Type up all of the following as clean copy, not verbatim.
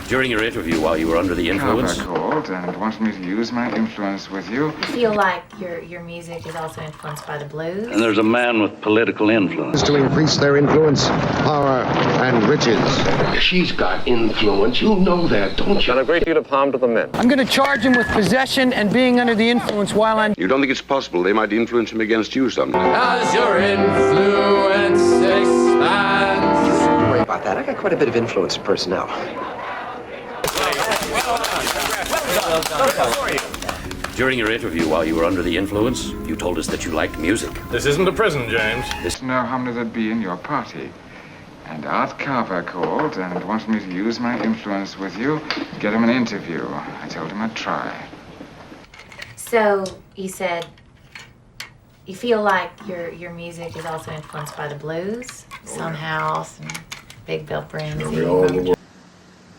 During your interview while you were under the influence? Carver called and wanted me to use my influence with you. I feel like your music is also influenced by the blues. And there's a man with political influence. To increase their influence, power, and riches. She's got influence. You know that, don't you? Done a great deal of harm to the men. I'm going to charge him with possession and being under the influence while I'm... You don't think it's possible they might influence him against you someday? As your influence expands. Don't worry about that. I got quite a bit of influence in personnel. During your interview while you were under the influence, you told us that you liked music. This isn't a prison, James. To know how many there'd be in your party. And Art Carver called and wanted me to use my influence with you, get him an interview. I told him I'd try. So, you said you feel like your music is also influenced by the blues? Somehow, some Big Bill Brings.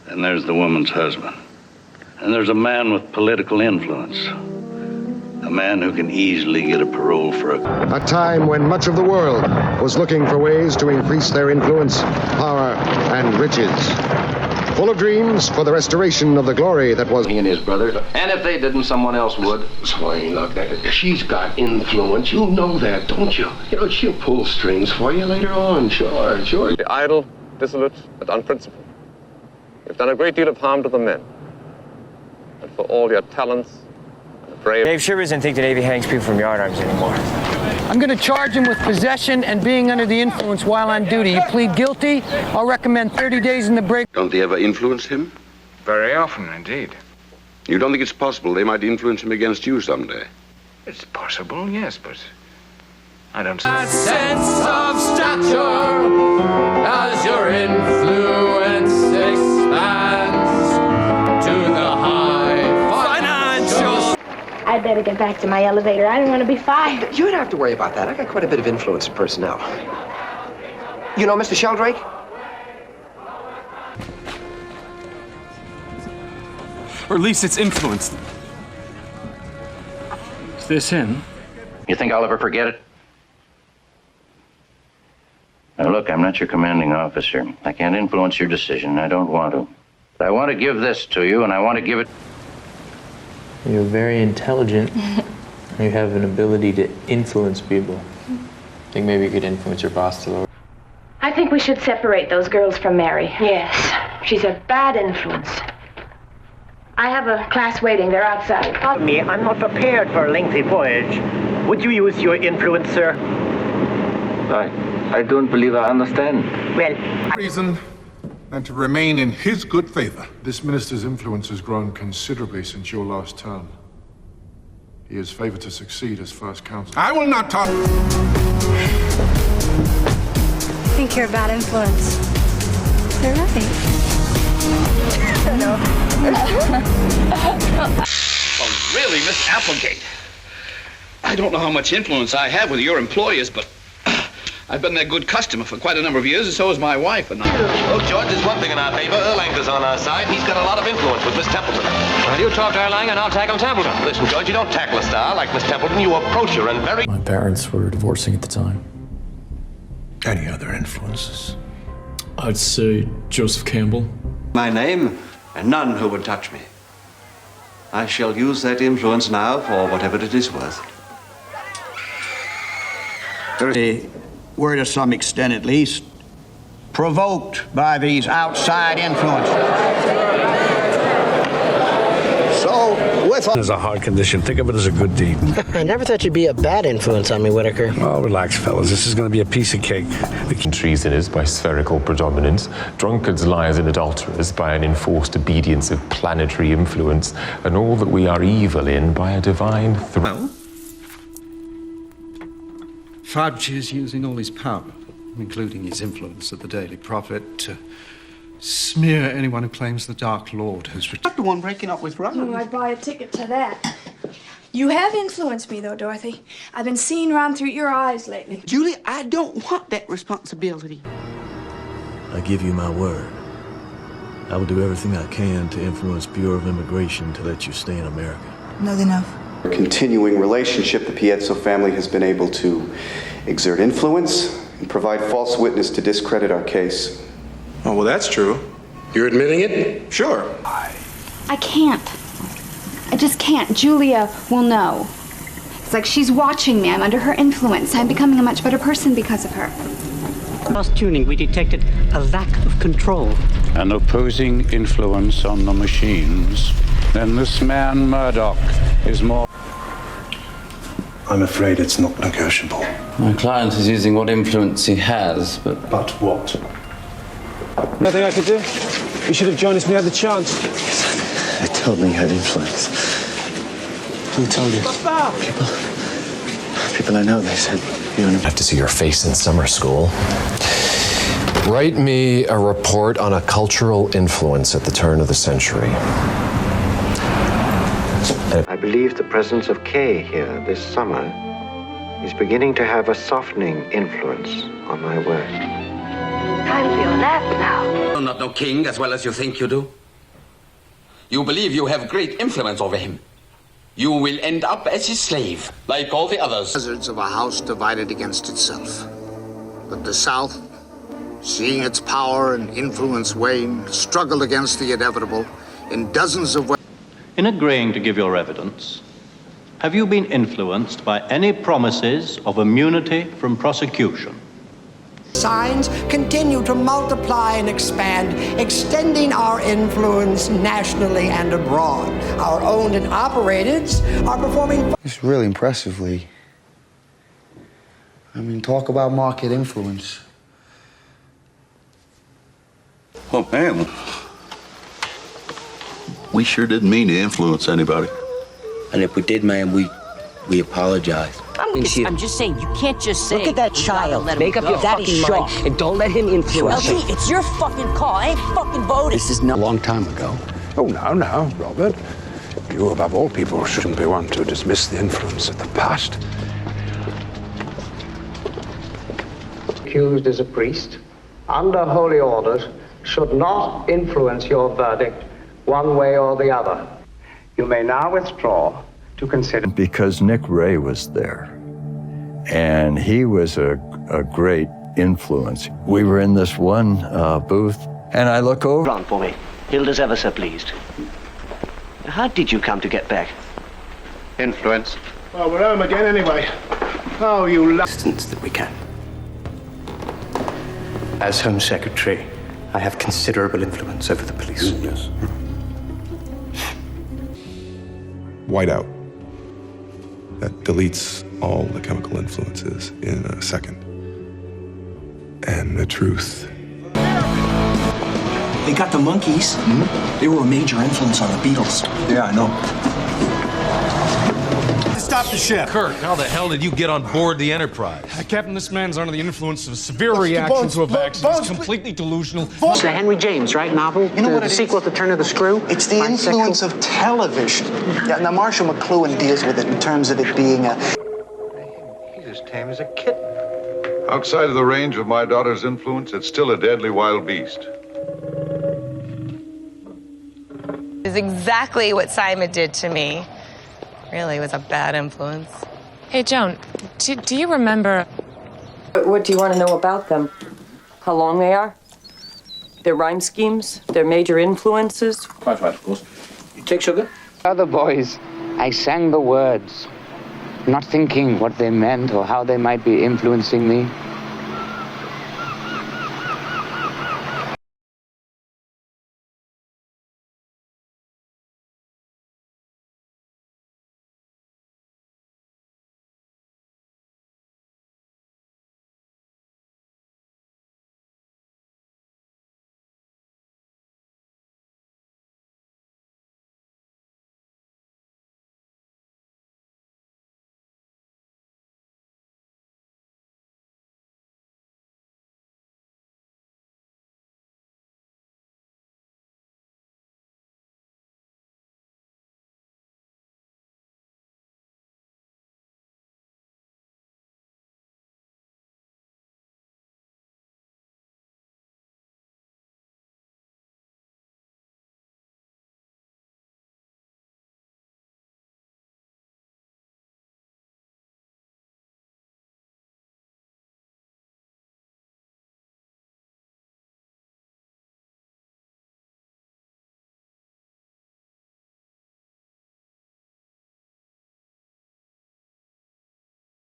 And there's the woman's husband. And there's a man with political influence. A man who can easily get a parole for A time when much of the world was looking for ways to increase their influence, power, and riches. Full of dreams for the restoration of the glory that was... He and his brother. And if they didn't, someone else would. Swain, look, she's got influence. You know that, don't you? You know, she'll pull strings for you later on. Sure. The idle, dissolute, and unprincipled. You've done a great deal of harm to the men. And for all your talents and brave... Dave sure doesn't think the Navy hangs people from yardarms anymore. I'm going to charge him with possession and being under the influence while on duty. You plead guilty, I'll recommend 30 days in the break. Don't they ever influence him? Very often, indeed. You don't think it's possible they might influence him against you someday? It's possible, yes, but I don't... That sense of stature as your influence expands to the high financial... I'd better get back to my elevator. I don't want to be fired. You don't have to worry about that. I got quite a bit of influence in personnel. You know Mr. Sheldrake? Or at least it's influenced. Is this him? You think I'll ever forget it? Now look, I'm not your commanding officer. I can't influence your decision. I don't want to. But I want to give this to you, and I want to give it... You're very intelligent. You have an ability to influence people. I think maybe you could influence your boss to lower. I think we should separate those girls from Mary. Yes. She's a bad influence. I have a class waiting. They're outside. Me, I'm not prepared for a lengthy voyage. Would you use your influence, sir? I don't believe I understand. Well, reason than to remain in his good favor. This minister's influence has grown considerably since your last term. He is favored to succeed as first counsel. I will not talk. I think you're a bad influence. They're right. Oh, really, Miss Applegate? I don't know how much influence I have with your employers, but I've been their good customer for quite a number of years, and so is my wife and I. Oh, George, there's one thing in our favor. Erlang's on our side. He's got a lot of influence with Miss Templeton. Well, you talk to Erlang and I'll tackle Templeton. Listen, George, you don't tackle a star like Miss Templeton. You approach her and very... My parents were divorcing at the time. Any other influences? I'd say Joseph Campbell. My name, and none who would touch me. I shall use that influence now for whatever it is worth. They were, to some extent at least, provoked by these outside influences. So, with... It's a hard condition. Think of it as a good deed. I never thought you'd be a bad influence on me, Whitaker. Oh, relax, fellas. This is going to be a piece of cake. Treason is by spherical predominance, drunkards, liars, and adulterers by an enforced obedience of planetary influence, and all that we are evil in by a divine Well, Fudge is using all his power, including his influence at the Daily Prophet, to smear anyone who claims the Dark Lord has returned. Not the one breaking up with Ron. Oh, I'd buy a ticket to that. You have influenced me, though, Dorothy. I've been seeing Ron through your eyes lately. Julie, I don't want that responsibility. I give you my word. I will do everything I can to influence Bureau of Immigration to let you stay in America. Not enough. A continuing relationship, the Pietzo family has been able to exert influence and provide false witness to discredit our case. Oh, well, that's true. You're admitting it? Sure. I can't. I just can't. Julia will know. It's like she's watching me. I'm under her influence. I'm becoming a much better person because of her. Last tuning, we detected a lack of control. An opposing influence on the machines. Then this man, Murdoch, is more... I'm afraid it's not negotiable. My client is using what influence he has, but... But what? Nothing I could do? You should have joined us when you had the chance. They told me you had influence. Who told you? People I know, they said you don't have to see your face in summer school. Write me a report on a cultural influence at the turn of the century. I believe the presence of Kay here this summer is beginning to have a softening influence on my work. Time for your nap now. You're not no king as well as you think you do. You believe you have great influence over him. You will end up as his slave, like all the others. Hazards of a house divided against itself. But the South, seeing its power and influence wane, struggled against the inevitable in dozens of ways. In agreeing to give your evidence, have you been influenced by any promises of immunity from prosecution? Signs continue to multiply and expand, extending our influence nationally and abroad. Our owned and operated are performing... It's really impressively. I mean, talk about market influence. Oh, man. We sure didn't mean to influence anybody. And if we did, ma'am, we apologize. I'm just saying, you can't just say... Look at that child. Make up your fucking mind. And don't let him influence you. LT, it's your fucking call. I ain't fucking voting. This is not a long time ago. Oh, now, Robert. You, above all people, shouldn't be one to dismiss the influence of the past. Accused as a priest, under holy orders, should not influence your verdict one way or the other. You may now withdraw to consider... Because Nick Ray was there, and he was a great influence. We were in this one booth, and I look over... Hold on for me. Hilda's ever so pleased. How did you come to get back? Influence. Well, we're home again anyway. Oh, you Distance that we can. As Home Secretary, I have considerable influence over the police. Yes. Whiteout. That deletes all the chemical influences in a second. And the truth. They got the monkeys. They were a major influence on the Beatles. Yeah, I know. Stop the ship. Kurt, how the hell did you get on board the Enterprise? Captain, this man's under the influence of a severe reaction to a vaccine. He's completely delusional. It's the Henry James, right, novel? You know what the sequel to Turn of the Screw? It's the influence of television. Yeah, now Marshall McLuhan deals with it in terms of it being a... He's as tame as a kitten. Outside of the range of my daughter's influence, it's still a deadly wild beast. Is exactly what Simon did to me. Really was a bad influence. Hey, Joan, do you remember... What do you want to know about them? How long they are? Their rhyme schemes? Their major influences? Quite right, of course. You take sugar? Other boys, I sang the words, not thinking what they meant or how they might be influencing me.